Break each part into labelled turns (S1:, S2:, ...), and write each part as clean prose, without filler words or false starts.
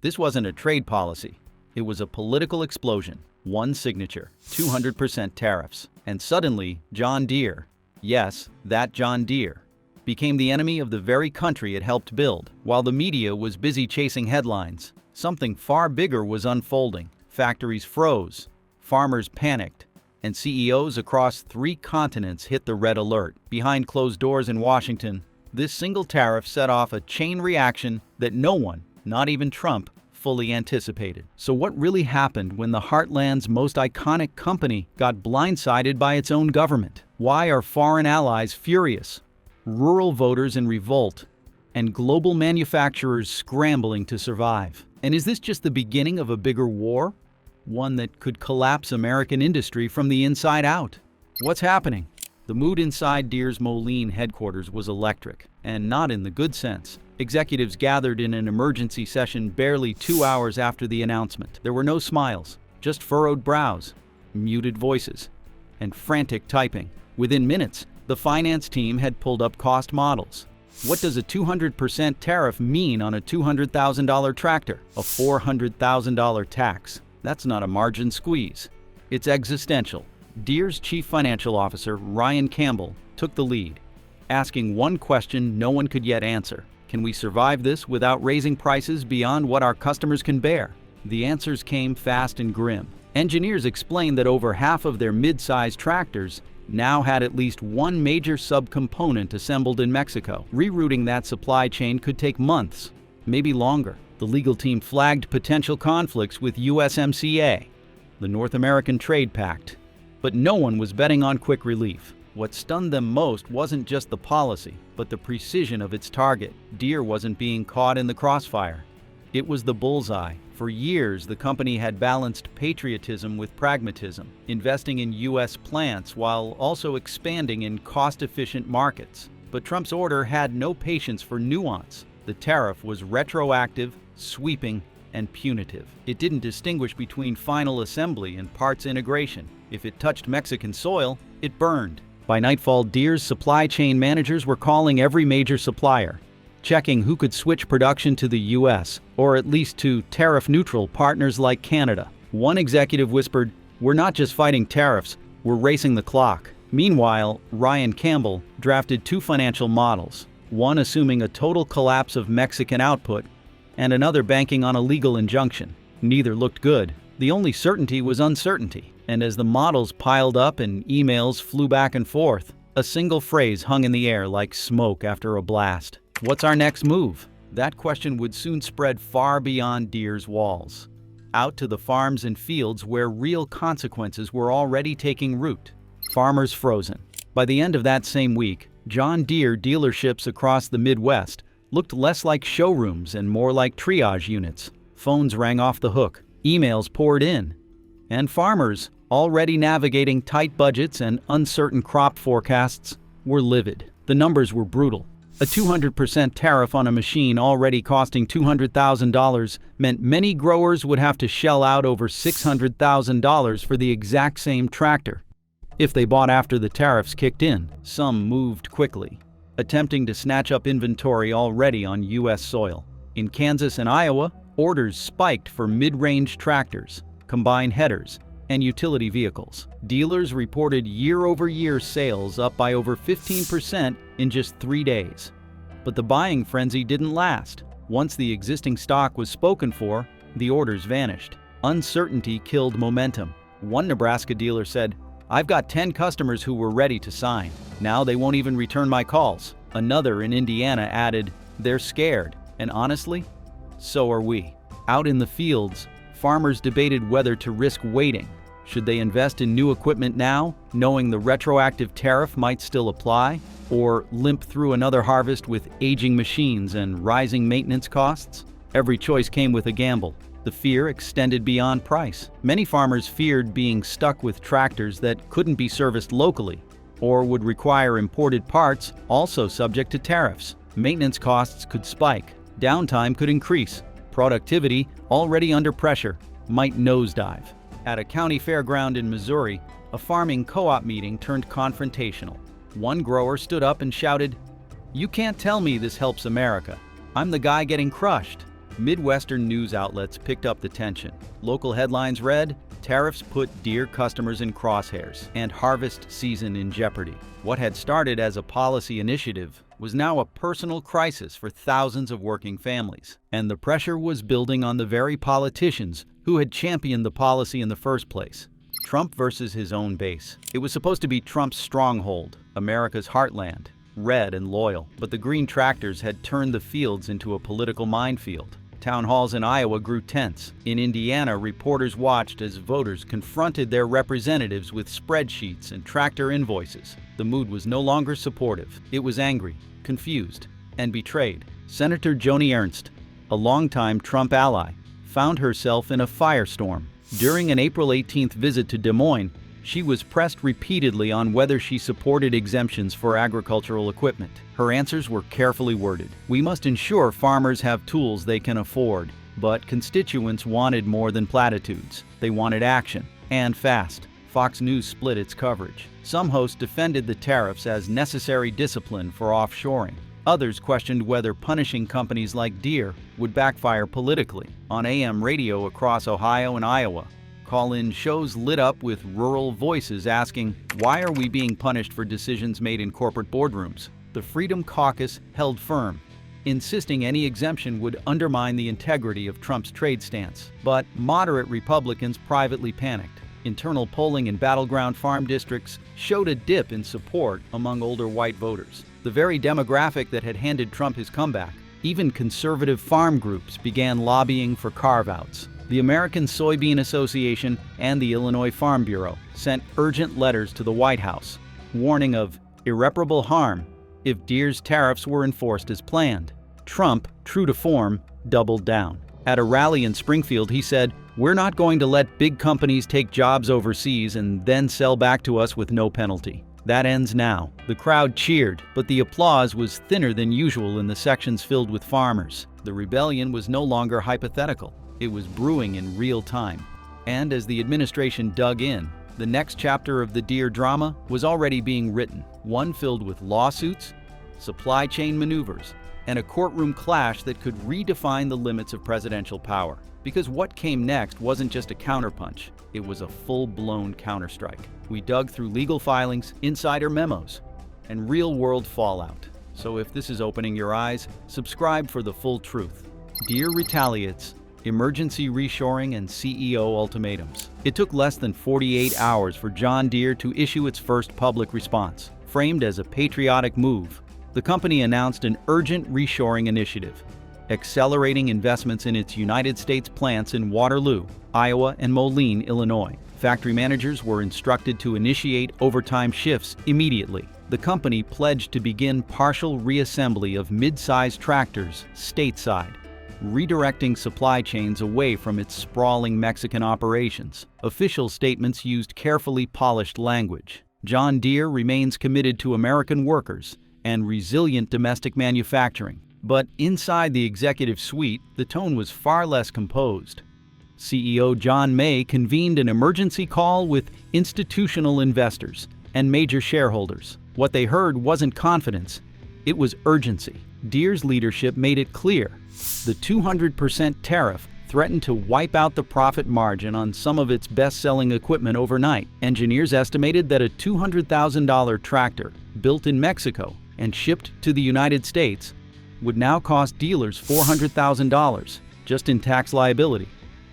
S1: This wasn't a trade policy. It was a political explosion. One signature, 200% tariffs. And suddenly, John Deere, yes, that John Deere, became the enemy of the very country it helped build. While the media was busy chasing headlines, something far bigger was unfolding. Factories froze, farmers panicked, and CEOs across 3 continents hit the red alert. Behind closed doors in Washington, this single tariff set off a chain reaction that no one, not even Trump, fully anticipated. So what really happened when the heartland's most iconic company got blindsided by its own government? Why are foreign allies furious, rural voters in revolt, and global manufacturers scrambling to survive? And is this just the beginning of a bigger war? One that could collapse American industry from the inside out? What's happening? The mood inside Deere's Moline headquarters was electric, and not in the good sense. Executives gathered in an emergency session barely 2 hours after the announcement. There were no smiles, just furrowed brows, muted voices, and frantic typing. Within minutes, the finance team had pulled up cost models. What does a 200% tariff mean on a $200,000 tractor? A $400,000 tax. That's not a margin squeeze. It's existential. Deere's chief financial officer, Ryan Campbell, took the lead, asking one question no one could yet answer. Can we survive this without raising prices beyond what our customers can bear? The answers came fast and grim. Engineers explained that over half of their mid-sized tractors now had at least one major subcomponent assembled in Mexico. Rerouting that supply chain could take months, maybe longer. The legal team flagged potential conflicts with USMCA, the North American Trade Pact, but no one was betting on quick relief. What stunned them most wasn't just the policy, but the precision of its target. Deere wasn't being caught in the crossfire. It was the bullseye. For years, the company had balanced patriotism with pragmatism, investing in U.S. plants while also expanding in cost-efficient markets. But Trump's order had no patience for nuance. The tariff was retroactive, sweeping, and punitive. It didn't distinguish between final assembly and parts integration. If it touched Mexican soil, it burned. By nightfall, Deere's supply chain managers were calling every major supplier, checking who could switch production to the U.S., or at least to tariff-neutral partners like Canada. One executive whispered, "We're not just fighting tariffs, we're racing the clock." Meanwhile, Ryan Campbell drafted 2 financial models, one assuming a total collapse of Mexican output, and another banking on a legal injunction. Neither looked good. The only certainty was uncertainty. And as the models piled up and emails flew back and forth, a single phrase hung in the air like smoke after a blast. What's our next move? That question would soon spread far beyond Deere's walls, out to the farms and fields where real consequences were already taking root. Farmers frozen. By the end of that same week, John Deere dealerships across the Midwest looked less like showrooms and more like triage units. Phones rang off the hook, emails poured in, and farmers, already navigating tight budgets and uncertain crop forecasts, were livid. The numbers were brutal. A 200% tariff on a machine already costing $200,000 meant many growers would have to shell out over $600,000 for the exact same tractor. If they bought after the tariffs kicked in, some moved quickly, attempting to snatch up inventory already on U.S. soil. In Kansas and Iowa, orders spiked for mid-range tractors, combine headers, and utility vehicles. Dealers reported year-over-year sales up by over 15% in just 3 days. But the buying frenzy didn't last. Once the existing stock was spoken for, the orders vanished. Uncertainty killed momentum. One Nebraska dealer said, "I've got 10 customers who were ready to sign. Now they won't even return my calls." Another in Indiana added, "They're scared, and honestly, so are we." Out in the fields, farmers debated whether to risk waiting. Should they invest in new equipment now, knowing the retroactive tariff might still apply, or limp through another harvest with aging machines and rising maintenance costs? Every choice came with a gamble. The fear extended beyond price. Many farmers feared being stuck with tractors that couldn't be serviced locally, or would require imported parts also subject to tariffs. Maintenance costs could spike, downtime could increase, productivity, already under pressure, might nosedive. At a county fairground in Missouri, a farming co-op meeting turned confrontational. One grower stood up and shouted, "You can't tell me this helps America. I'm the guy getting crushed." Midwestern news outlets picked up the tension. Local headlines read, "Tariffs put Deere customers in crosshairs and harvest season in jeopardy." What had started as a policy initiative was now a personal crisis for thousands of working families. And the pressure was building on the very politicians who had championed the policy in the first place. Trump versus his own base. It was supposed to be Trump's stronghold, America's heartland, red and loyal. But the green tractors had turned the fields into a political minefield. Town halls in Iowa grew tense. In Indiana, reporters watched as voters confronted their representatives with spreadsheets and tractor invoices. The mood was no longer supportive. It was angry, confused, and betrayed. Senator Joni Ernst, a longtime Trump ally, found herself in a firestorm. During an April 18th visit to Des Moines, she was pressed repeatedly on whether she supported exemptions for agricultural equipment. Her answers were carefully worded. "We must ensure farmers have tools they can afford." But constituents wanted more than platitudes. They wanted action, and fast. Fox News split its coverage. Some hosts defended the tariffs as necessary discipline for offshoring. Others questioned whether punishing companies like Deere would backfire politically. On AM radio across Ohio and Iowa, call-in shows lit up with rural voices asking, "Why are we being punished for decisions made in corporate boardrooms?" The Freedom Caucus held firm, insisting any exemption would undermine the integrity of Trump's trade stance. But moderate Republicans privately panicked. Internal polling in battleground farm districts showed a dip in support among older white voters, the very demographic that had handed Trump his comeback. Even conservative farm groups began lobbying for carve-outs. The American Soybean Association and the Illinois Farm Bureau sent urgent letters to the White House, warning of irreparable harm if Deere's tariffs were enforced as planned. Trump, true to form, doubled down. At a rally in Springfield, he said, "We're not going to let big companies take jobs overseas and then sell back to us with no penalty." That ends now. The crowd cheered, but the applause was thinner than usual in the sections filled with farmers. The rebellion was no longer hypothetical. It was brewing in real time. And as the administration dug in, the next chapter of the Deere drama was already being written, one filled with lawsuits, supply chain maneuvers, and a courtroom clash that could redefine the limits of presidential power. Because what came next wasn't just a counterpunch, it was a full-blown counterstrike. We dug through legal filings, insider memos, and real-world fallout. So if this is opening your eyes, subscribe for the full truth. Deere Retaliates, Emergency Reshoring and CEO Ultimatums. It took less than 48 hours for John Deere to issue its first public response. Framed as a patriotic move, the company announced an urgent reshoring initiative, accelerating investments in its United States plants in Waterloo, Iowa, and Moline, Illinois. Factory managers were instructed to initiate overtime shifts immediately. The company pledged to begin partial reassembly of mid-size tractors stateside, redirecting supply chains away from its sprawling Mexican operations. Official statements used carefully polished language. John Deere remains committed to American workers and resilient domestic manufacturing. But inside the executive suite, the tone was far less composed. CEO John May convened an emergency call with institutional investors and major shareholders. What they heard wasn't confidence, it was urgency. Deere's leadership made it clear. The 200% tariff threatened to wipe out the profit margin on some of its best-selling equipment overnight. Engineers estimated that a $200,000 tractor built in Mexico and shipped to the United States would now cost dealers $400,000 just in tax liability.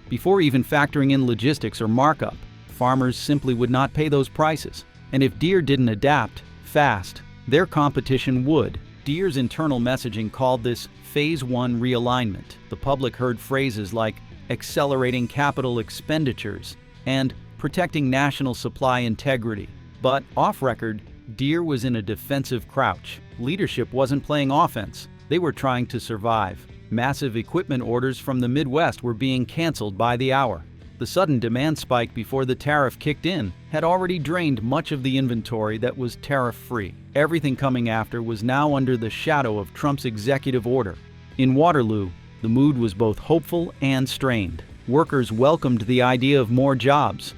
S1: Before even factoring in logistics or markup, farmers simply would not pay those prices. And if Deere didn't adapt fast, their competition would. Deere's internal messaging called this Phase 1 realignment. The public heard phrases like accelerating capital expenditures and protecting national supply integrity. But off-record, Deere was in a defensive crouch. Leadership wasn't playing offense. They were trying to survive. Massive equipment orders from the Midwest were being canceled by the hour. The sudden demand spike before the tariff kicked in had already drained much of the inventory that was tariff-free. Everything coming after was now under the shadow of Trump's executive order. In Waterloo, the mood was both hopeful and strained. Workers welcomed the idea of more jobs,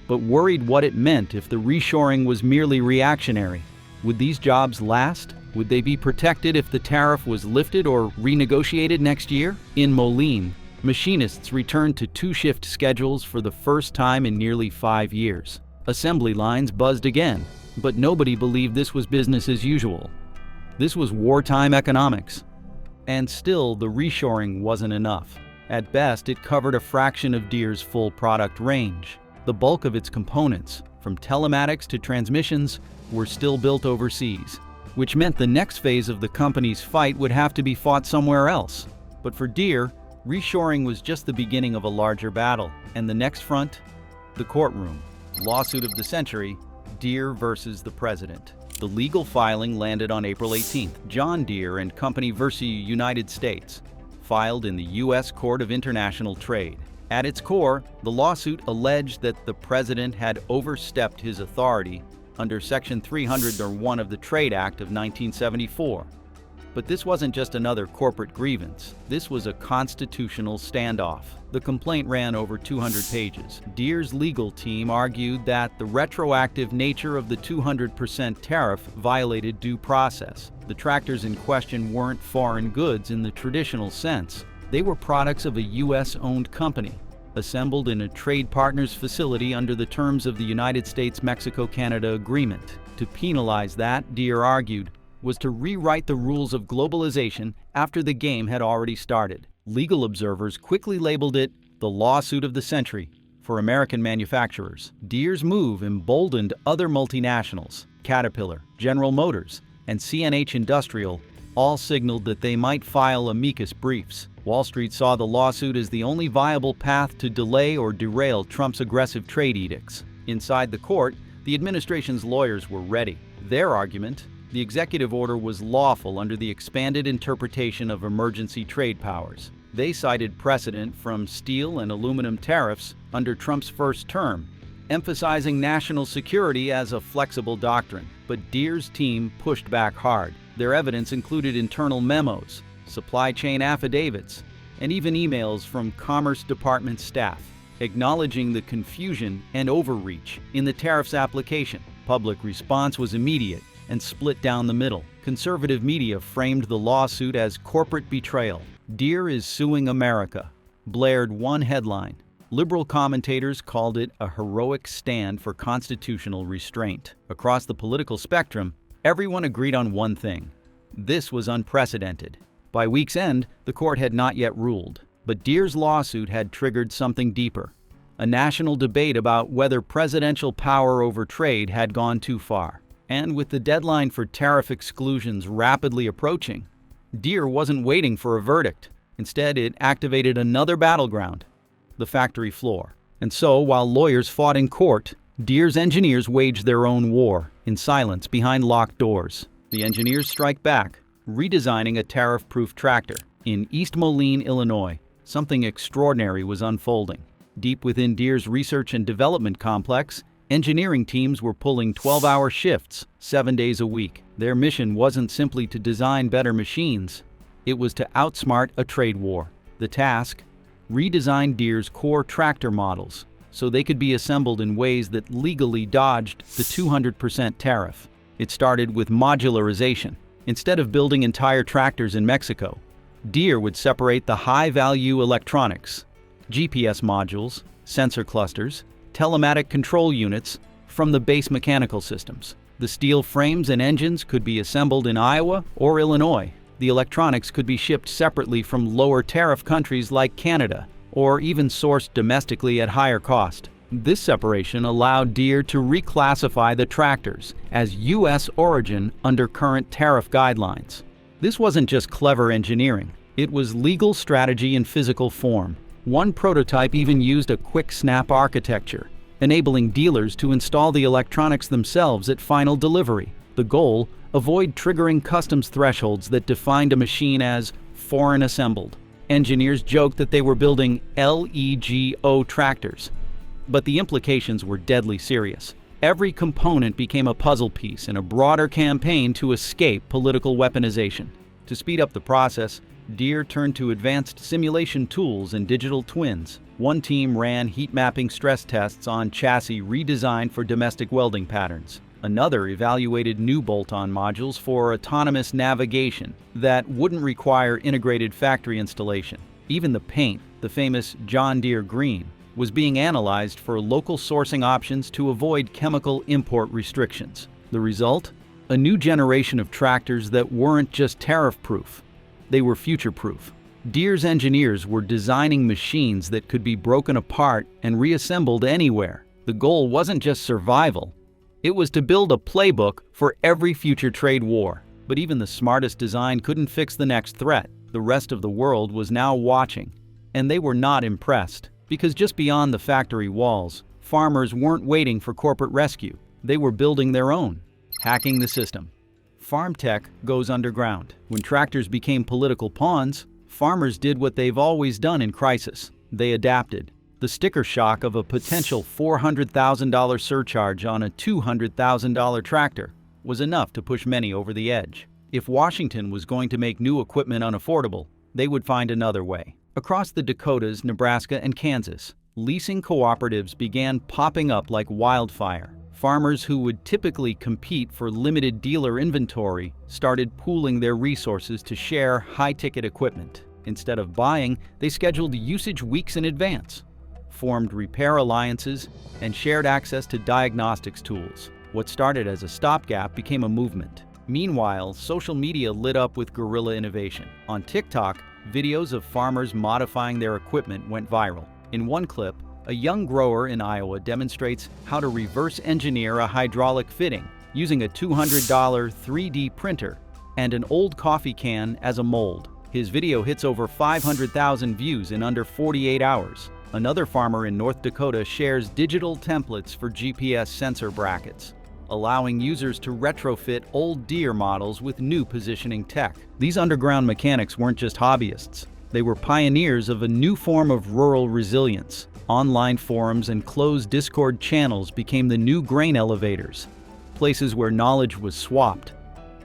S1: but worried what it meant if the reshoring was merely reactionary. Would these jobs last? Would they be protected if the tariff was lifted or renegotiated next year? In Moline, machinists returned to two-shift schedules for the first time in nearly 5 years. Assembly lines buzzed again, but nobody believed this was business as usual. This was wartime economics. And still, the reshoring wasn't enough. At best, it covered a fraction of Deere's full product range. The bulk of its components, from telematics to transmissions, were still built overseas, which meant the next phase of the company's fight would have to be fought somewhere else. But for Deere, reshoring was just the beginning of a larger battle, and the next front? The courtroom. Lawsuit of the century, Deere versus the president. The legal filing landed on April 18th. John Deere and Company versus United States, filed in the U.S. Court of International Trade. At its core, the lawsuit alleged that the president had overstepped his authority under Section 301 of the Trade Act of 1974. But this wasn't just another corporate grievance. This was a constitutional standoff. The complaint ran over 200 pages. Deere's legal team argued that the retroactive nature of the 200% tariff violated due process. The tractors in question weren't foreign goods in the traditional sense. They were products of a U.S.-owned company, assembled in a trade partner's facility under the terms of the United States-Mexico-Canada Agreement. To penalize that, Deere argued, was to rewrite the rules of globalization after the game had already started. Legal observers quickly labeled it the lawsuit of the century for American manufacturers. Deere's move emboldened other multinationals. Caterpillar, General Motors, and CNH Industrial all signaled that they might file amicus briefs. Wall Street saw the lawsuit as the only viable path to delay or derail Trump's aggressive trade edicts. Inside the court, the administration's lawyers were ready. Their argument: the executive order was lawful under the expanded interpretation of emergency trade powers. They cited precedent from steel and aluminum tariffs under Trump's first term, emphasizing national security as a flexible doctrine. But Deere's team pushed back hard. Their evidence included internal memos, supply chain affidavits, and even emails from Commerce Department staff, acknowledging the confusion and overreach in the tariffs application. Public response was immediate and split down the middle. Conservative media framed the lawsuit as corporate betrayal. Deere is suing America, blared one headline. Liberal commentators called it a heroic stand for constitutional restraint. Across the political spectrum, everyone agreed on one thing: this was unprecedented. By week's end, the court had not yet ruled, but Deere's lawsuit had triggered something deeper: a national debate about whether presidential power over trade had gone too far. And with the deadline for tariff exclusions rapidly approaching, Deere wasn't waiting for a verdict. Instead, it activated another battleground: the factory floor. And so, while lawyers fought in court, Deere's engineers waged their own war, in silence behind locked doors. The engineers strike back, redesigning a tariff-proof tractor. In East Moline, Illinois, something extraordinary was unfolding. Deep within Deere's research and development complex, engineering teams were pulling 12-hour shifts, 7 days a week. Their mission wasn't simply to design better machines. It was to outsmart a trade war. The task: redesign Deere's core tractor models so they could be assembled in ways that legally dodged the 200% tariff. It started with modularization. Instead of building entire tractors in Mexico, Deere would separate the high-value electronics, GPS modules, sensor clusters, telematic control units, from the base mechanical systems. The steel frames and engines could be assembled in Iowa or Illinois. The electronics could be shipped separately from lower tariff countries like Canada, or even sourced domestically at higher cost. This separation allowed Deere to reclassify the tractors as U.S. origin under current tariff guidelines. This wasn't just clever engineering. It was legal strategy in physical form. One prototype even used a quick-snap architecture, enabling dealers to install the electronics themselves at final delivery. The goal: avoid triggering customs thresholds that defined a machine as foreign assembled. Engineers joked that they were building LEGO tractors, but the implications were deadly serious. Every component became a puzzle piece in a broader campaign to escape political weaponization. To speed up the process, Deere turned to advanced simulation tools and digital twins. One team ran heat mapping stress tests on chassis redesigned for domestic welding patterns. Another evaluated new bolt-on modules for autonomous navigation that wouldn't require integrated factory installation. Even the paint, the famous John Deere green, was being analyzed for local sourcing options to avoid chemical import restrictions. The result? A new generation of tractors that weren't just tariff-proof, they were future-proof. Deere's engineers were designing machines that could be broken apart and reassembled anywhere. The goal wasn't just survival, it was to build a playbook for every future trade war. But even the smartest design couldn't fix the next threat. The rest of the world was now watching, and they were not impressed. Because just beyond the factory walls, farmers weren't waiting for corporate rescue. They were building their own. Hacking the system. Farm tech goes underground. When tractors became political pawns, farmers did what they've always done in crisis. They adapted. The sticker shock of a potential $400,000 surcharge on a $200,000 tractor was enough to push many over the edge. If Washington was going to make new equipment unaffordable, they would find another way. Across the Dakotas, Nebraska, and Kansas, leasing cooperatives began popping up like wildfire. Farmers who would typically compete for limited dealer inventory started pooling their resources to share high-ticket equipment. Instead of buying, they scheduled usage weeks in advance, formed repair alliances, and shared access to diagnostics tools. What started as a stopgap became a movement. Meanwhile, social media lit up with guerrilla innovation. On TikTok, videos of farmers modifying their equipment went viral. In one clip, a young grower in Iowa demonstrates how to reverse engineer a hydraulic fitting using a $200 3D printer and an old coffee can as a mold. His video hits over 500,000 views in under 48 hours. Another farmer in North Dakota shares digital templates for GPS sensor brackets, allowing users to retrofit old Deere models with new positioning tech. These underground mechanics weren't just hobbyists. They were pioneers of a new form of rural resilience. Online forums and closed Discord channels became the new grain elevators, places where knowledge was swapped,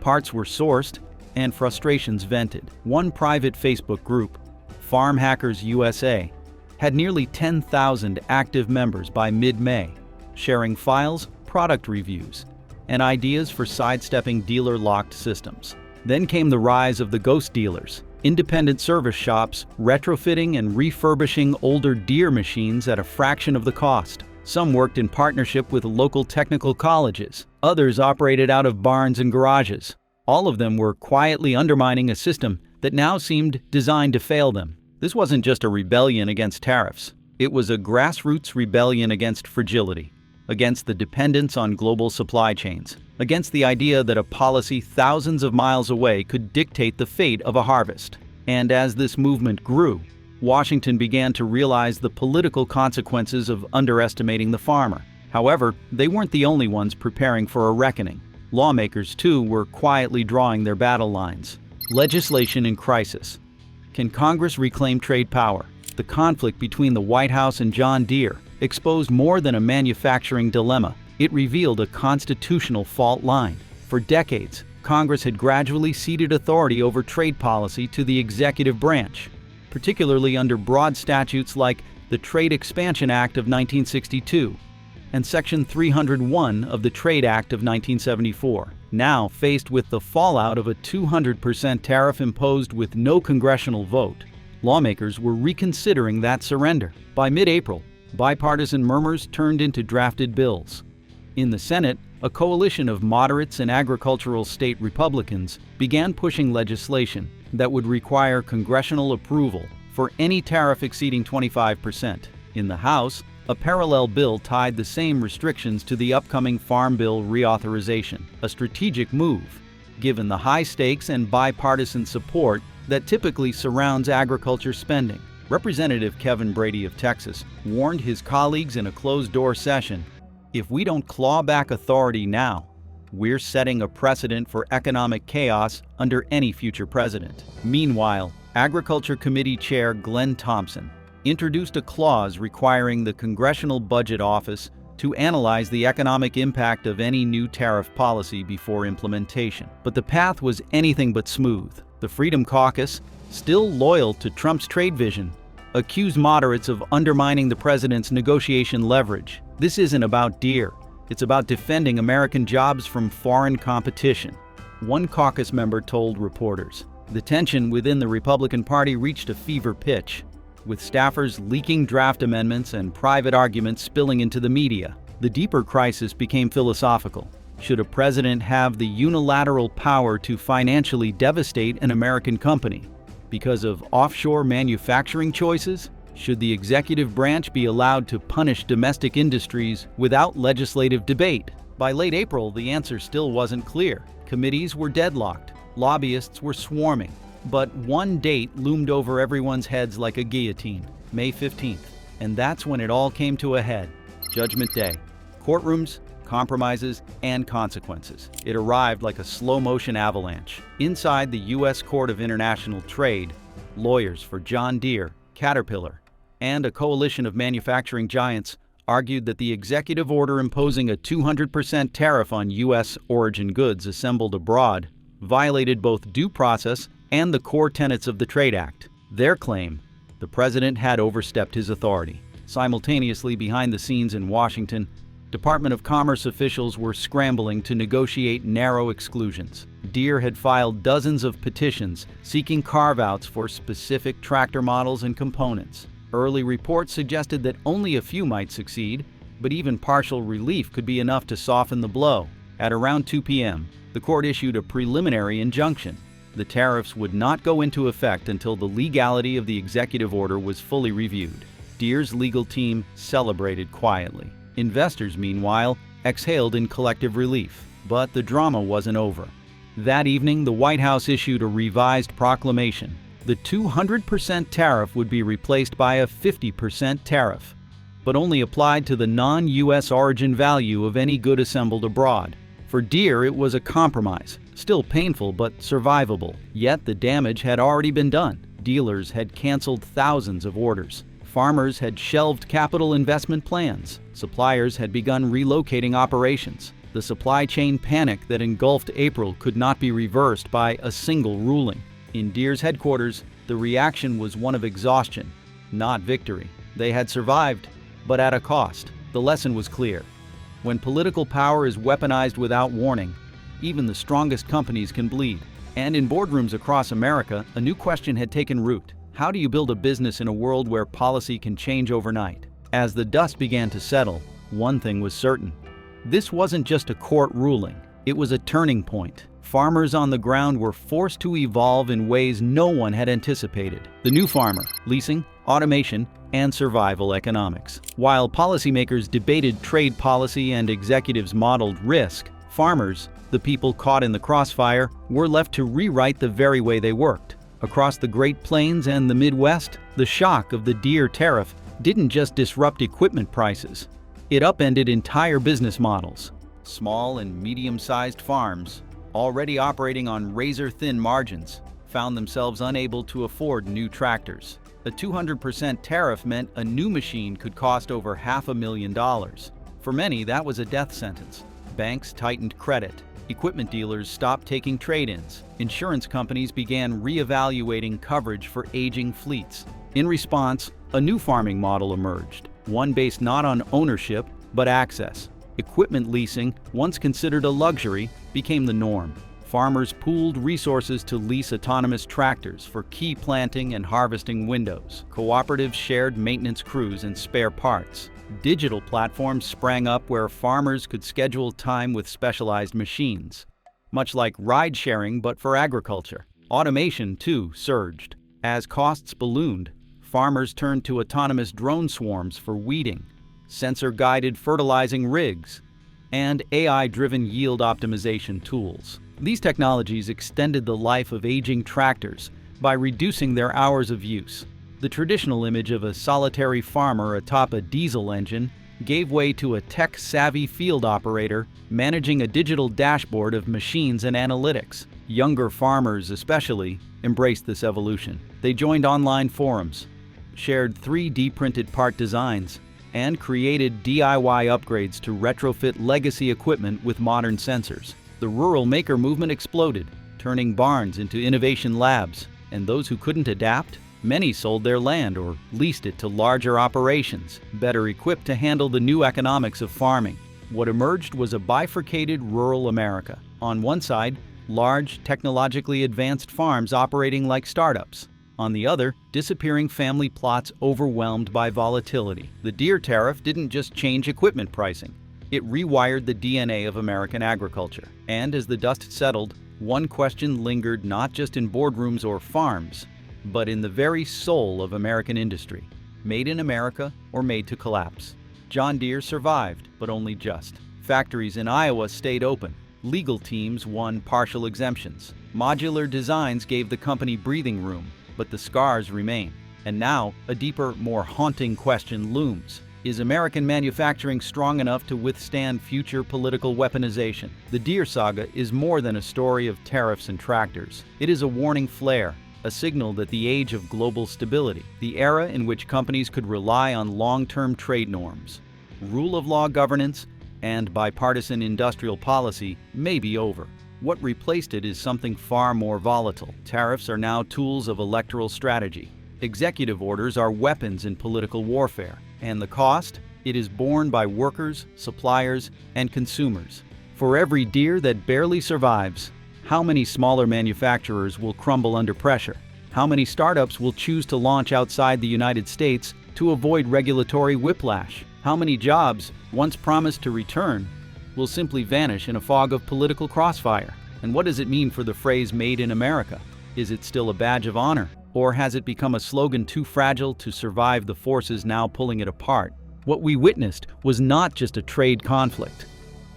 S1: parts were sourced, and frustrations vented. One private Facebook group, Farm Hackers USA, had nearly 10,000 active members by mid-May, sharing files, product reviews, and ideas for sidestepping dealer-locked systems. Then came the rise of the ghost dealers, independent service shops retrofitting and refurbishing older Deere machines at a fraction of the cost. Some worked in partnership with local technical colleges. Others operated out of barns and garages. All of them were quietly undermining a system that now seemed designed to fail them. This wasn't just a rebellion against tariffs. It was a grassroots rebellion against fragility, against the dependence on global supply chains, against the idea that a policy thousands of miles away could dictate the fate of a harvest. And as this movement grew, Washington began to realize the political consequences of underestimating the farmer. However, they weren't the only ones preparing for a reckoning. Lawmakers, too, were quietly drawing their battle lines. Legislation in crisis. Can Congress reclaim trade power? The conflict between the White House and John Deere exposed more than a manufacturing dilemma. It revealed a constitutional fault line. For decades, Congress had gradually ceded authority over trade policy to the executive branch, particularly under broad statutes like the Trade Expansion Act of 1962 and Section 301 of the Trade Act of 1974. Now, faced with the fallout of a 200% tariff imposed with no congressional vote, lawmakers were reconsidering that surrender. By mid-April, bipartisan murmurs turned into drafted bills. In the Senate, a coalition of moderates and agricultural state Republicans began pushing legislation that would require congressional approval for any tariff exceeding 25%. In the House, a parallel bill tied the same restrictions to the upcoming Farm Bill reauthorization, a strategic move, given the high stakes and bipartisan support that typically surrounds agriculture spending. Representative Kevin Brady of Texas warned his colleagues in a closed-door session, "If we don't claw back authority now, we're setting a precedent for economic chaos under any future president." Meanwhile, Agriculture Committee Chair Glenn Thompson introduced a clause requiring the Congressional Budget Office to analyze the economic impact of any new tariff policy before implementation. But the path was anything but smooth. The Freedom Caucus, still loyal to Trump's trade vision, accused moderates of undermining the president's negotiation leverage. This isn't about Deere. It's about defending American jobs from foreign competition. One caucus member told reporters. The tension within the Republican Party reached a fever pitch, with staffers leaking draft amendments and private arguments spilling into the media. The deeper crisis became philosophical. Should a president have the unilateral power to financially devastate an American company because of offshore manufacturing choices? Should the executive branch be allowed to punish domestic industries without legislative debate? By late April, the answer still wasn't clear. Committees were deadlocked. Lobbyists were swarming. But one date loomed over everyone's heads like a guillotine, May 15th. And that's when it all came to a head. Judgment Day. Courtrooms, compromises, and consequences. It arrived like a slow-motion avalanche. Inside the U.S. Court of International Trade, lawyers for John Deere, Caterpillar, and a coalition of manufacturing giants argued that the executive order imposing a 200% tariff on U.S. origin goods assembled abroad violated both due process and the core tenets of the Trade Act. Their claim, the president had overstepped his authority. Simultaneously, behind the scenes in Washington, Department of Commerce officials were scrambling to negotiate narrow exclusions. Deere had filed dozens of petitions seeking carve-outs for specific tractor models and components. Early reports suggested that only a few might succeed, but even partial relief could be enough to soften the blow. At around 2 p.m., the court issued a preliminary injunction. The tariffs would not go into effect until the legality of the executive order was fully reviewed. Deere's legal team celebrated quietly. Investors, meanwhile, exhaled in collective relief. But the drama wasn't over. That evening, the White House issued a revised proclamation. The 200% tariff would be replaced by a 50% tariff, but only applied to the non-U.S. origin value of any good assembled abroad. For Deere, it was a compromise, still painful but survivable. Yet the damage had already been done. Dealers had canceled thousands of orders. Farmers had shelved capital investment plans. Suppliers had begun relocating operations. The supply chain panic that engulfed April could not be reversed by a single ruling. In Deere's headquarters, the reaction was one of exhaustion, not victory. They had survived, but at a cost. The lesson was clear. When political power is weaponized without warning, even the strongest companies can bleed. And in boardrooms across America, a new question had taken root. How do you build a business in a world where policy can change overnight? As the dust began to settle, one thing was certain. This wasn't just a court ruling. It was a turning point. Farmers on the ground were forced to evolve in ways no one had anticipated. The new farmer, leasing, automation, and survival economics. While policymakers debated trade policy and executives modeled risk, farmers, the people caught in the crossfire, were left to rewrite the very way they worked. Across the Great Plains and the Midwest, the shock of the Deere tariff didn't just disrupt equipment prices. It upended entire business models. Small and medium-sized farms, already operating on razor-thin margins, found themselves unable to afford new tractors. A 200% tariff meant a new machine could cost over $500,000. For many, that was a death sentence. Banks tightened credit. Equipment dealers stopped taking trade-ins. Insurance companies began re-evaluating coverage for aging fleets. In response, a new farming model emerged, one based not on ownership, but access. Equipment leasing, once considered a luxury, became the norm. Farmers pooled resources to lease autonomous tractors for key planting and harvesting windows. Cooperatives shared maintenance crews and spare parts. Digital platforms sprang up where farmers could schedule time with specialized machines, much like ride-sharing but for agriculture. Automation, too, surged. As costs ballooned, farmers turned to autonomous drone swarms for weeding, sensor-guided fertilizing rigs, and AI-driven yield optimization tools. These technologies extended the life of aging tractors by reducing their hours of use. The traditional image of a solitary farmer atop a diesel engine gave way to a tech-savvy field operator managing a digital dashboard of machines and analytics. Younger farmers, especially, embraced this evolution. They joined online forums, shared 3D printed part designs, and created DIY upgrades to retrofit legacy equipment with modern sensors. The rural maker movement exploded, turning barns into innovation labs, and those who couldn't adapt, many sold their land or leased it to larger operations, better equipped to handle the new economics of farming. What emerged was a bifurcated rural America. On one side, large, technologically advanced farms operating like startups. On the other, disappearing family plots overwhelmed by volatility. The Deere tariff didn't just change equipment pricing. It rewired the DNA of American agriculture. And as the dust settled, one question lingered not just in boardrooms or farms, but in the very soul of American industry. Made in America or made to collapse? John Deere survived, but only just. Factories in Iowa stayed open. Legal teams won partial exemptions. Modular designs gave the company breathing room, but the scars remain. And now, a deeper, more haunting question looms. Is American manufacturing strong enough to withstand future political weaponization? The Deere saga is more than a story of tariffs and tractors. It is a warning flare, a signal that the age of global stability, the era in which companies could rely on long-term trade norms, rule of law governance, and bipartisan industrial policy may be over. What replaced it is something far more volatile. Tariffs are now tools of electoral strategy. Executive orders are weapons in political warfare. And the cost? It is borne by workers, suppliers, and consumers. For every Deere that barely survives, how many smaller manufacturers will crumble under pressure? How many startups will choose to launch outside the United States to avoid regulatory whiplash? How many jobs, once promised to return, will simply vanish in a fog of political crossfire? And what does it mean for the phrase "Made in America"? Is it still a badge of honor? Or has it become a slogan too fragile to survive the forces now pulling it apart? What we witnessed was not just a trade conflict.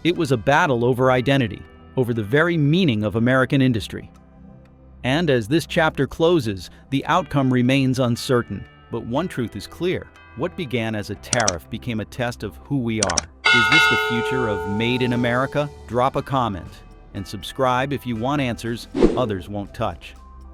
S1: It was a battle over identity, over the very meaning of American industry. And as this chapter closes, the outcome remains uncertain. But one truth is clear. What began as a tariff became a test of who we are. Is this the future of Made in America? Drop a comment and subscribe if you want answers others won't touch.